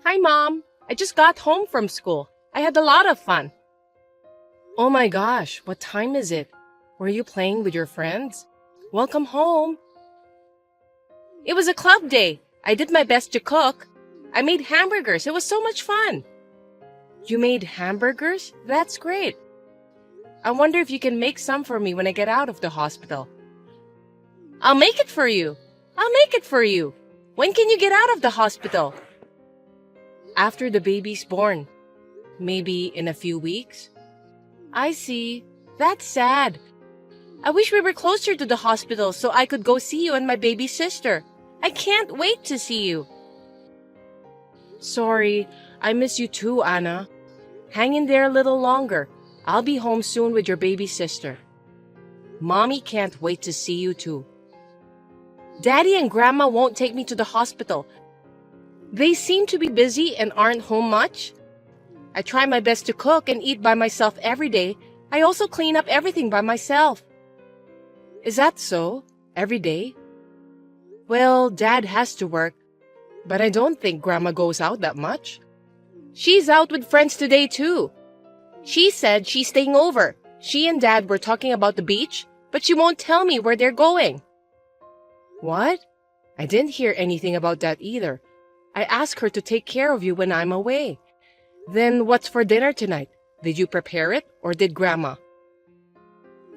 Hi, Mom. I just got home from school. I had a lot of fun. Oh my gosh, what time is it? Were you playing with your friends? Welcome home. It was a club day. I did my best to cook. I made hamburgers. It was so much fun. You made hamburgers? That's great. I wonder if you can make some for me when I get out of the hospital. I'll make it for you. I'll make it for you. When can you get out of the hospital? After the baby's born. Maybe in a few weeks. I see. That's sad. I wish we were closer to the hospital so I could go see you and my baby sister. I can't wait to see you. Sorry, I miss you too, Anna. Hang in there a little longer. I'll be home soon with your baby sister. Mommy can't wait to see you too. Daddy and Grandma won't take me to the hospital. They seem to be busy and aren't home much. I try my best to cook and eat by myself every day. I also clean up everything by myself. Is that so? Every day? Well, Dad has to work, but I don't think Grandma goes out that much. She's out with friends today too. She said she's staying over. She and Dad were talking about the beach, but she won't tell me where they're going. What? I didn't hear anything about that either. I asked her to take care of you when I'm away. Then what's for dinner tonight? Did you prepare it or did Grandma?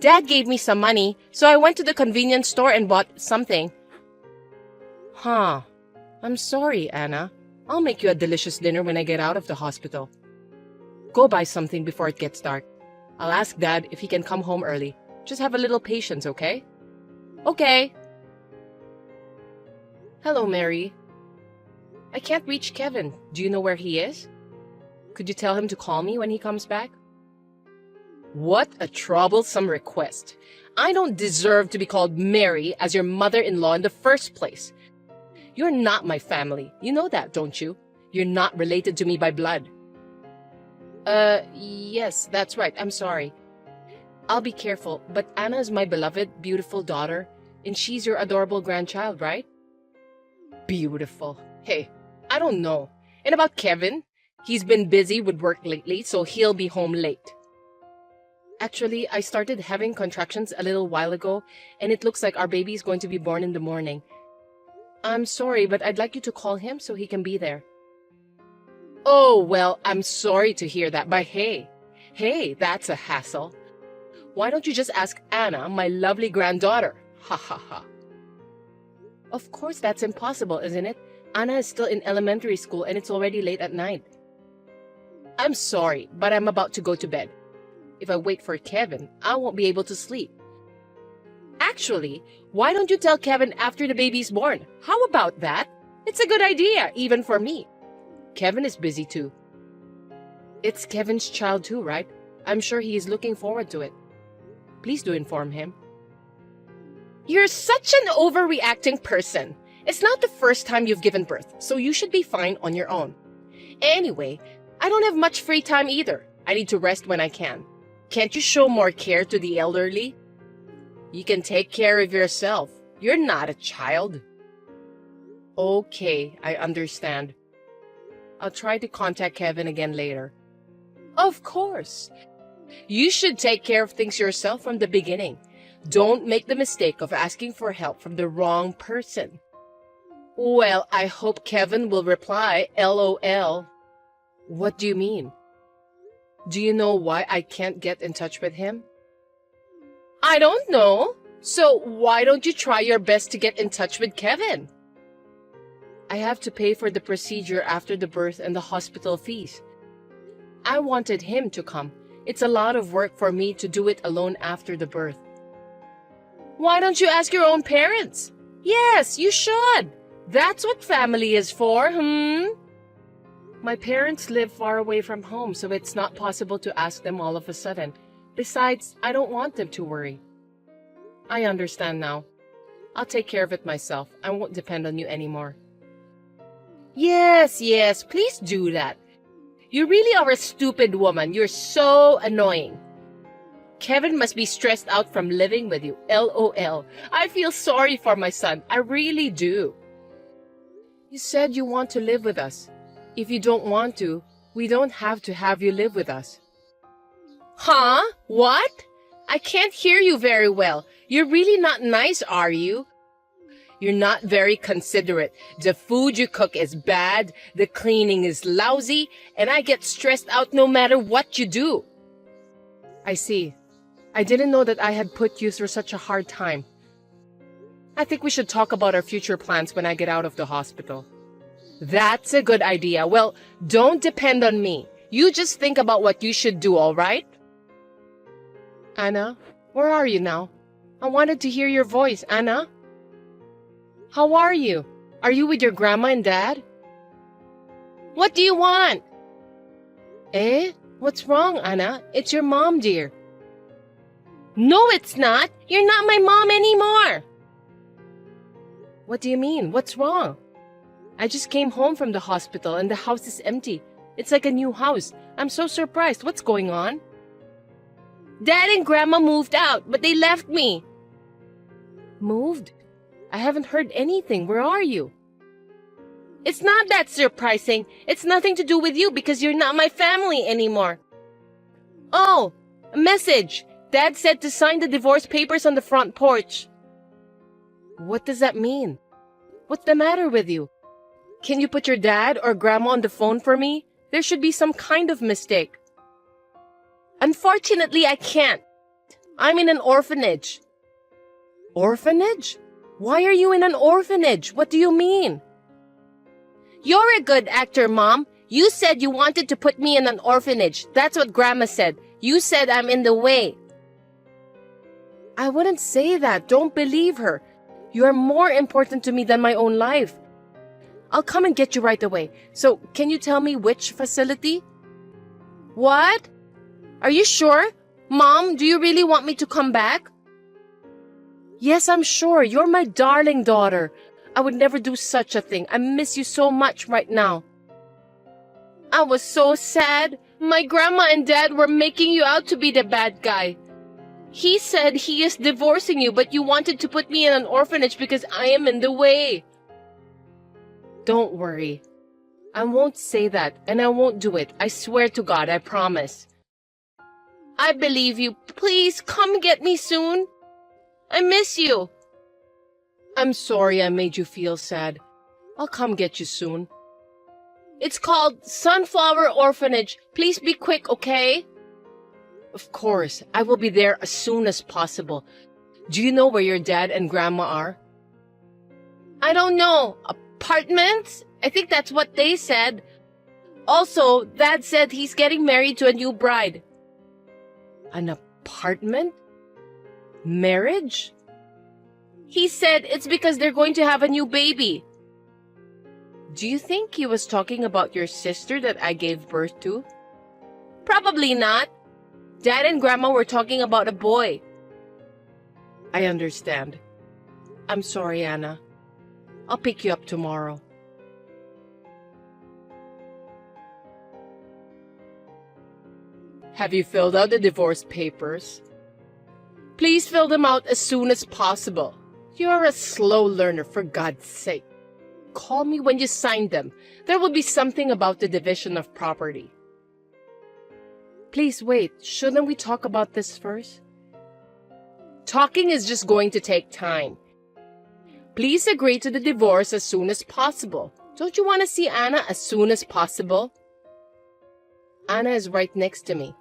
Dad gave me some money, so I went to the convenience store and bought something. Huh. I'm sorry, Anna. I'll make you a delicious dinner when I get out of the hospital. Go buy something before it gets dark. I'll ask Dad if he can come home early. Just have a little patience, okay? Okay. Hello, Mary. I can't reach Kevin. Do you know where he is? Could you tell him to call me when he comes back? What a troublesome request. I don't deserve to be called Mary as your mother-in-law in the first place. You're not my family. You know that, don't you? You're not related to me by blood. Yes, that's right. I'm sorry. I'll be careful, but Anna is my beloved, beautiful daughter, and she's your adorable grandchild, right? Beautiful. Hey, I don't know. And about Kevin? He's been busy with work lately, so he'll be home late. Actually, I started having contractions a little while ago, and it looks like our baby is going to be born in the morning. I'm sorry, but I'd like you to call him so he can be there. Oh, well, I'm sorry to hear that, but hey, that's a hassle. Why don't you just ask Anna, my lovely granddaughter? Ha ha ha. Of course that's impossible, isn't it? Anna is still in elementary school and it's already late at night. I'm sorry, but I'm about to go to bed. If I wait for Kevin, I won't be able to sleep. Actually, why don't you tell Kevin after the baby's born? How about that? It's a good idea, even for me. Kevin is busy too. It's Kevin's child too, right? I'm sure he is looking forward to it. Please do inform him. You're such an overreacting person. It's not the first time you've given birth, so you should be fine on your own. Anyway, I don't have much free time either. I need to rest when I can. Can't you show more care to the elderly? You can take care of yourself. You're not a child. Okay, I understand. I'll try to contact Kevin again later. Of course. You should take care of things yourself from the beginning. Don't make the mistake of asking for help from the wrong person. Well, I hope Kevin will reply, LOL. What do you mean? Do you know why I can't get in touch with him? I don't know. So why don't you try your best to get in touch with Kevin? I have to pay for the procedure after the birth and the hospital fees. I wanted him to come. It's a lot of work for me to do it alone after the birth. Why don't you ask your own parents? Yes, you should. That's what family is for, My parents live far away from home, so it's not possible to ask them all of a sudden. Besides, I don't want them to worry. I understand now. I'll take care of it myself. I won't depend on you anymore. Yes, please do that. You really are a stupid woman. You're so annoying. Kevin must be stressed out from living with you. LOL. I feel sorry for my son. I really do. You said you want to live with us. If you don't want to, we don't have to have you live with us. Huh? What? I can't hear you very well. You're really not nice, are you? You're not very considerate. The food you cook is bad, the cleaning is lousy, and I get stressed out no matter what you do. I see. I didn't know that I had put you through such a hard time. I think we should talk about our future plans when I get out of the hospital. That's a good idea. Well, don't depend on me. You just think about what you should do, all right? Anna, where are you now? I wanted to hear your voice, Anna. How are you? Are you with your grandma and dad? What do you want? Eh? What's wrong, Anna? It's your mom, dear. No, it's not. You're not my mom anymore. What do you mean? What's wrong? I just came home from the hospital and the house is empty. It's like a new house. I'm so surprised. What's going on? Dad and Grandma moved out, but they left me. Moved? I haven't heard anything. Where are you? It's not that surprising. It's nothing to do with you because you're not my family anymore. Oh, a message. Dad said to sign the divorce papers on the front porch. What does that mean? What's the matter with you? Can you put your dad or grandma on the phone for me? There should be some kind of mistake. Unfortunately, I can't. I'm in an orphanage. Orphanage? Why are you in an orphanage? What do you mean? You're a good actor, Mom. You said you wanted to put me in an orphanage. That's what Grandma said. You said I'm in the way. I wouldn't say that. Don't believe her. You are more important to me than my own life. I'll come and get you right away. So, can you tell me which facility? What? Are you sure? Mom, do you really want me to come back? Yes, I'm sure. You're my darling daughter. I would never do such a thing. I miss you so much right now. I was so sad. My grandma and dad were making you out to be the bad guy. He said he is divorcing you, but you wanted to put me in an orphanage because I am in the way. Don't worry. I won't say that, and I won't do it. I swear to God, I promise. I believe you. Please come get me soon. I miss you. I'm sorry I made you feel sad. I'll come get you soon. It's called Sunflower Orphanage. Please be quick, okay? Of course, I will be there as soon as possible. Do you know where your dad and grandma are? I don't know. Apartments? I think that's what they said. Also, Dad said he's getting married to a new bride. An apartment? Marriage? He said it's because they're going to have a new baby. Do you think he was talking about your sister that I gave birth to? Probably not. Dad and Grandma were talking about a boy. I understand. I'm sorry, Anna. I'll pick you up tomorrow. Have you filled out the divorce papers? Please fill them out as soon as possible. You're a slow learner, for God's sake. Call me when you sign them. There will be something about the division of property. Please wait. Shouldn't we talk about this first? Talking is just going to take time. Please agree to the divorce as soon as possible. Don't you want to see Anna as soon as possible? Anna is right next to me.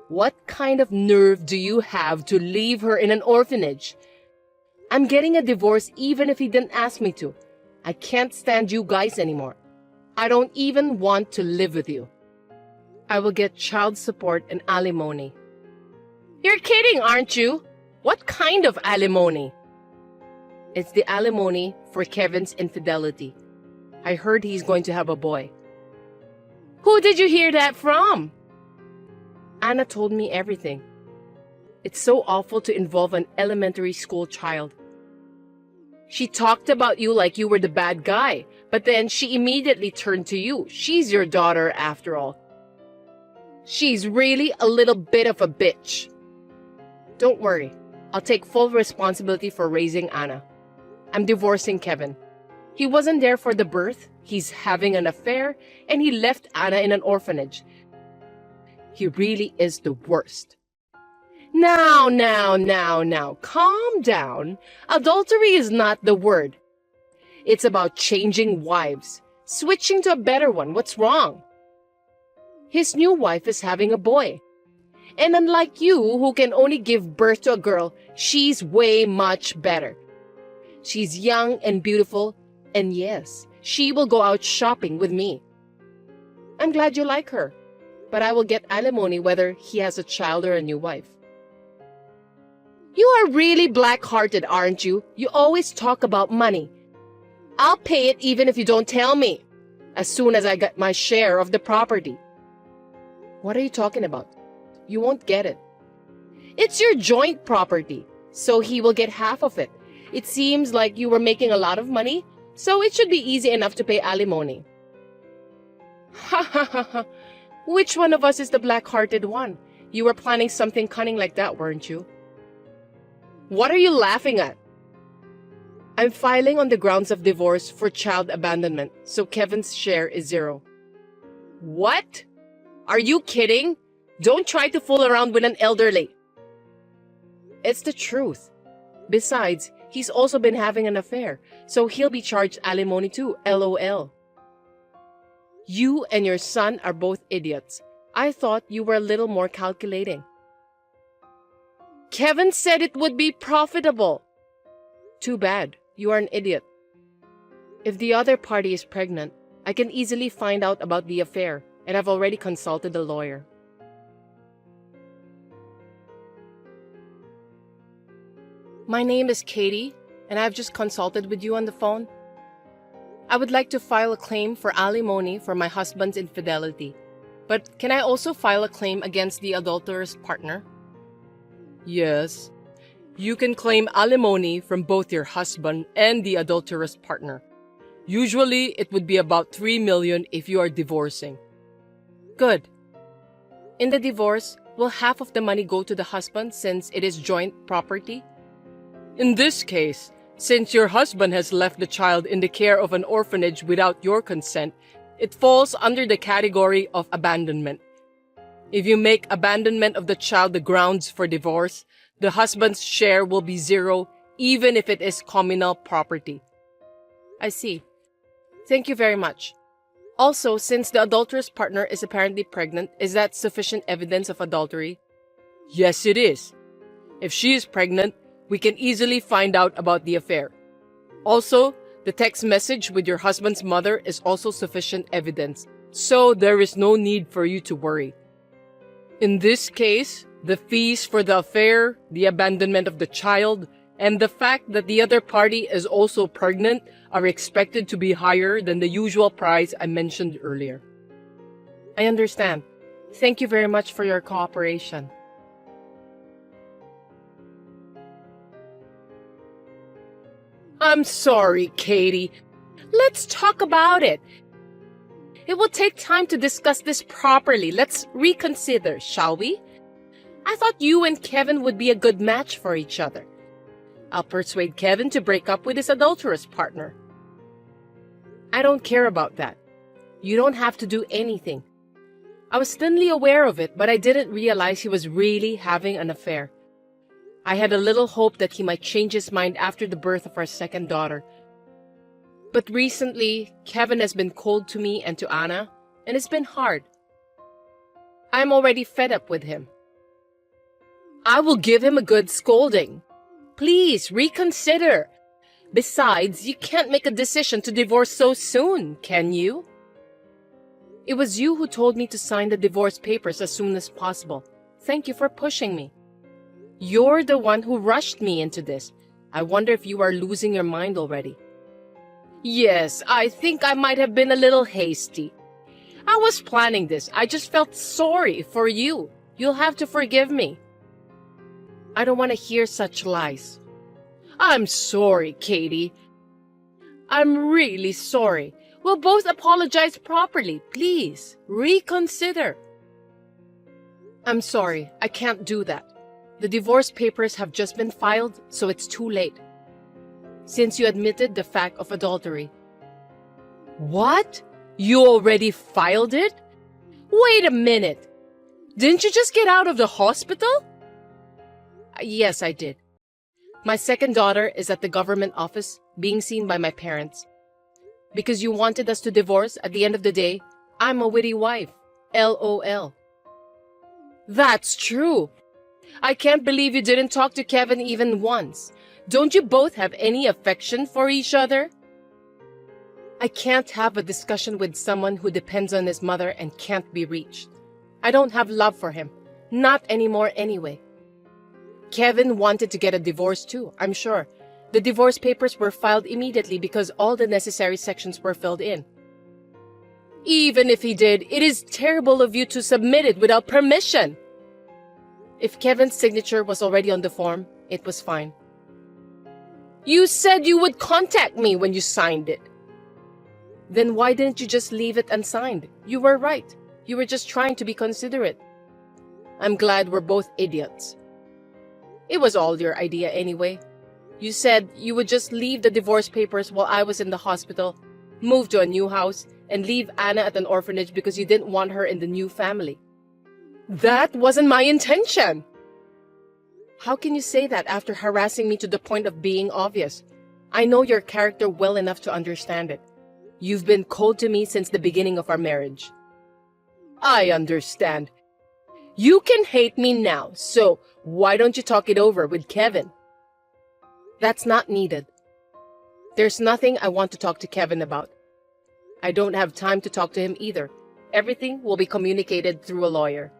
What kind of nerve do you have to leave her in an orphanage? I'm getting a divorce even if he didn't ask me to. I can't stand you guys anymore. I don't even want to live with you. I will get child support and alimony. You're kidding, aren't you? What kind of alimony? It's the alimony for Kevin's infidelity. I heard he's going to have a boy. Who did you hear that from? Anna told me everything. It's so awful to involve an elementary school child. She talked about you like you were the bad guy, but then she immediately turned to you. She's your daughter after all. She's really a little bit of a bitch. Don't worry. I'll take full responsibility for raising Anna. I'm divorcing Kevin. He wasn't there for the birth, He's having an affair, and he left Anna in an orphanage. He really is the worst. Now, calm down. Adultery is not the word. It's about changing wives, switching to a better one. What's wrong? His new wife is having a boy. And unlike you, who can only give birth to a girl, she's way much better. She's young and beautiful, and yes, she will go out shopping with me. I'm glad you like her, but I will get alimony whether he has a child or a new wife. You are really black-hearted, aren't you? You always talk about money. I'll pay it even if you don't tell me, as soon as I get my share of the property. What are you talking about? You won't get it. It's your joint property, so he will get half of it. It seems like you were making a lot of money, so it should be easy enough to pay alimony. Ha ha ha ha. Which one of us is the black-hearted one? You were planning something cunning like that, weren't you? What are you laughing at? I'm filing on the grounds of divorce for child abandonment, so Kevin's share is 0. What? Are you kidding? Don't try to fool around with an elderly. It's the truth. Besides, he's also been having an affair, so he'll be charged alimony too, LOL. You and your son are both idiots. I thought you were a little more calculating. Kevin said it would be profitable. Too bad. You are an idiot. If the other party is pregnant, I can easily find out about the affair, and I've already consulted a lawyer. My name is Katie, and I've just consulted with you on the phone. I would like to file a claim for alimony for my husband's infidelity. But can I also file a claim against the adulterous partner? Yes. You can claim alimony from both your husband and the adulterous partner. Usually, it would be about 3 million if you are divorcing. Good. In the divorce, will half of the money go to the husband since it is joint property? In this case, since your husband has left the child in the care of an orphanage without your consent, it falls under the category of abandonment. If you make abandonment of the child the grounds for divorce, the husband's share will be 0, even if it is communal property. I see. Thank you very much. Also, since the adulterous partner is apparently pregnant, is that sufficient evidence of adultery? Yes, it is. If she is pregnant, we can easily find out about the affair. Also, the text message with your husband's mother is also sufficient evidence, so there is no need for you to worry. In this case, the fees for the affair, the abandonment of the child, and the fact that the other party is also pregnant are expected to be higher than the usual price I mentioned earlier. I understand. Thank you very much for your cooperation. I'm sorry, Katie. Let's talk about it. It will take time to discuss this properly. Let's reconsider, shall we? I thought you and Kevin would be a good match for each other. I'll persuade Kevin to break up with his adulterous partner. I don't care about that. You don't have to do anything. I was thinly aware of it, but I didn't realize he was really having an affair. I had a little hope that he might change his mind after the birth of our second daughter. But recently, Kevin has been cold to me and to Anna, and it's been hard. I'm already fed up with him. I will give him a good scolding. Please, reconsider. Besides, you can't make a decision to divorce so soon, can you? It was you who told me to sign the divorce papers as soon as possible. Thank you for pushing me. You're the one who rushed me into this. I wonder if you are losing your mind already. Yes, I think I might have been a little hasty. I was planning this. I just felt sorry for you. You'll have to forgive me. I don't want to hear such lies. I'm sorry, Katie. I'm really sorry. We'll both apologize properly. Please, reconsider. I'm sorry. I can't do that. The divorce papers have just been filed, so it's too late. Since you admitted the fact of adultery. What? You already filed it? Wait a minute. Didn't you just get out of the hospital? Yes, I did. My second daughter is at the government office being seen by my parents. Because you wanted us to divorce, at the end of the day, I'm a witty wife. LOL. That's true. I can't believe you didn't talk to Kevin even once. Don't you both have any affection for each other? I can't have a discussion with someone who depends on his mother and can't be reached. I don't have love for him. Not anymore anyway. Kevin wanted to get a divorce too, I'm sure. The divorce papers were filed immediately because all the necessary sections were filled in. Even if he did, it is terrible of you to submit it without permission. If Kevin's signature was already on the form, it was fine. You said you would contact me when you signed it. Then why didn't you just leave it unsigned? You were right. You were just trying to be considerate. I'm glad we're both idiots. It was all your idea anyway. You said you would just leave the divorce papers while I was in the hospital, move to a new house, and leave Anna at an orphanage because you didn't want her in the new family. That wasn't my intention. How can you say that after harassing me to the point of being obvious? I know your character well enough to understand it. You've been cold to me since the beginning of our marriage. I understand. You can hate me now, so why don't you talk it over with Kevin? That's not needed. There's nothing I want to talk to Kevin about. I don't have time to talk to him either. Everything will be communicated through a lawyer.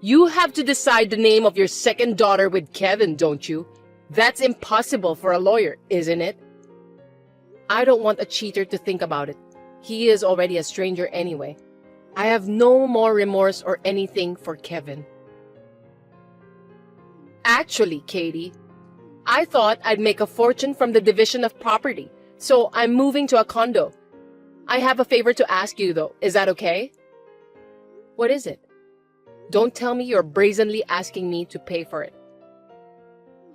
You have to decide the name of your second daughter with Kevin, don't you? That's impossible for a lawyer, isn't it? I don't want a cheater to think about it. He is already a stranger anyway. I have no more remorse or anything for Kevin. Actually, Katie, I thought I'd make a fortune from the division of property, so I'm moving to a condo. I have a favor to ask you, though. Is that okay? What is it? Don't tell me you're brazenly asking me to pay for it.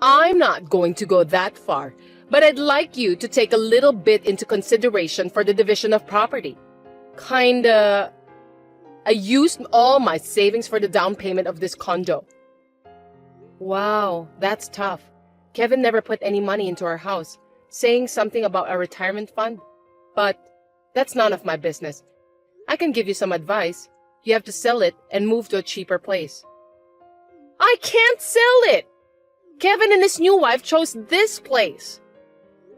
I'm not going to go that far, but I'd like you to take a little bit into consideration for the division of property. I used all my savings for the down payment of this condo. Wow, that's tough. Kevin never put any money into our house, saying something about a retirement fund. But that's none of my business. I can give you some advice. You have to sell it and move to a cheaper place. I can't sell it! Kevin and his new wife chose this place.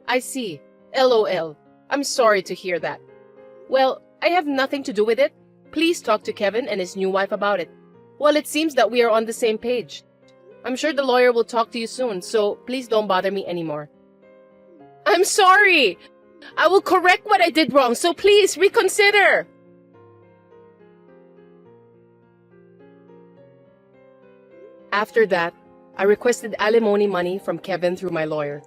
I see. LOL. I'm sorry to hear that. Well, I have nothing to do with it. Please talk to Kevin and his new wife about it. Well, it seems that we are on the same page. I'm sure the lawyer will talk to you soon, so please don't bother me anymore. I'm sorry! I will correct what I did wrong, so please reconsider! After that, I requested alimony money from Kevin through my lawyer.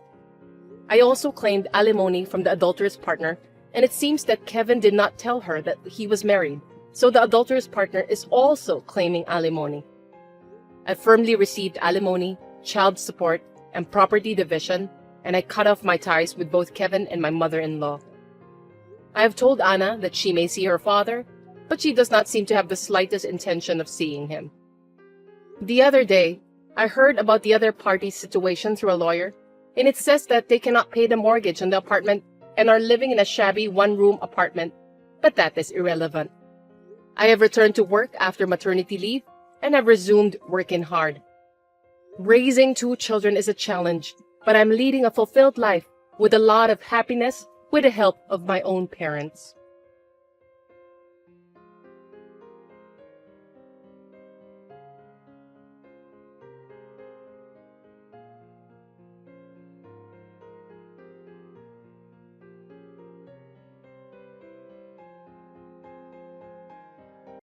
I also claimed alimony from the adulterous partner, and it seems that Kevin did not tell her that he was married, so the adulterous partner is also claiming alimony. I firmly received alimony, child support, and property division, and I cut off my ties with both Kevin and my mother-in-law. I have told Anna that she may see her father, but she does not seem to have the slightest intention of seeing him. The other day, I heard about the other party's situation through a lawyer, and it says that they cannot pay the mortgage on the apartment and are living in a shabby one-room apartment, but that is irrelevant. I have returned to work after maternity leave and have resumed working hard. Raising 2 children is a challenge, but I'm leading a fulfilled life with a lot of happiness with the help of my own parents.